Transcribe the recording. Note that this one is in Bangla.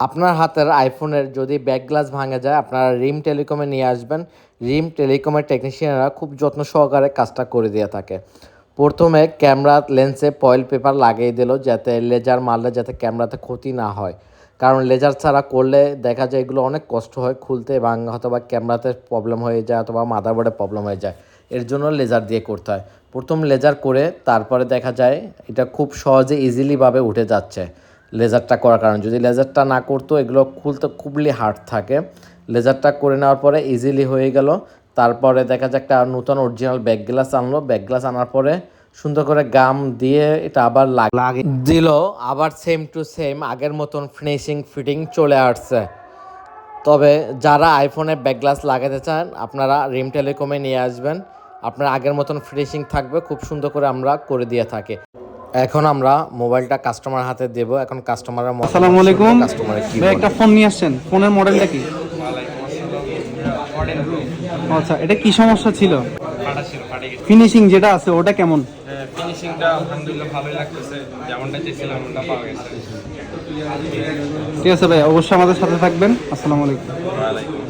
আপনার হাতের আইফোনের যদি ব্যাক গ্লাস ভাঙে যায়, আপনারা রিম টেলিকমে নিয়ে আসবেন। রিম টেলিকমের টেকনিশিয়ানরা খুব যত্ন সহকারে কাজটা করে দিয়ে থাকে। প্রথমে ক্যামেরা লেন্সে ফয়েল পেপার লাগিয়ে দিল, যাতে লেজার মারলে যাতে ক্যামেরাতে ক্ষতি না হয়। কারণ লেজার ছাড়া করলে দেখা যায় এগুলো অনেক কষ্ট হয় খুলতে, এবং হয়তোবা ক্যামেরাতে প্রবলেম হয়ে যায় অথবা মাদারবোর্ডে প্রবলেম হয়ে যায়। এর জন্য লেজার দিয়ে করতে হয়। প্রথম লেজার করে তারপরে দেখা যায় এটা খুব সহজে ইজিলিভাবে উঠে যাচ্ছে লেজারটা করার কারণে। যদি লেজারটা না করতো এগুলো খুলতে খুবই হার্ড থাকে। লেজারটা করে নেওয়ার পরে ইজিলি হয়ে গেল। তারপরে দেখা যায় একটা নতুন অরিজিনাল ব্যাক গ্লাস আনলো। ব্যাক গ্লাস আনার পরে সুন্দর করে গাম দিয়ে এটা আবার লাগে দিল। আবার সেম টু সেম আগের মতন ফিনিশিং ফিটিং চলে আসছে। তবে যারা আইফোনে ব্যাক গ্লাস লাগাতে চান আপনারা রিম টেলিকমে নিয়ে আসবেন। আপনার আগের মতন ফিনিশিং থাকবে, খুব সুন্দর করে আমরা করে দিয়ে থাকি। এখন আমরা মোবাইলটা কাস্টমার হাতে দেব। এখন কাস্টমারের মতামত। আসসালামু আলাইকুম। কাস্টমারের কি ভাই একটা ফোন নিয়ে আসছেন, ফোনের মডেলটা কি? আচ্ছা, এটা কি সমস্যা ছিল? ফিনিশিং যেটা আছে ওটা কেমন? ফিনিশিংটা আলহামদুলিল্লাহ ভালোই লাগতেছে, যেমনটা চেয়েছিলাম ওটা পাওয়া গেছে। ঠিক আছে ভাই, অবশ্যই আমাদের সাথে থাকবেন। আসসালামু আলাইকুম। ওয়ালাইকুম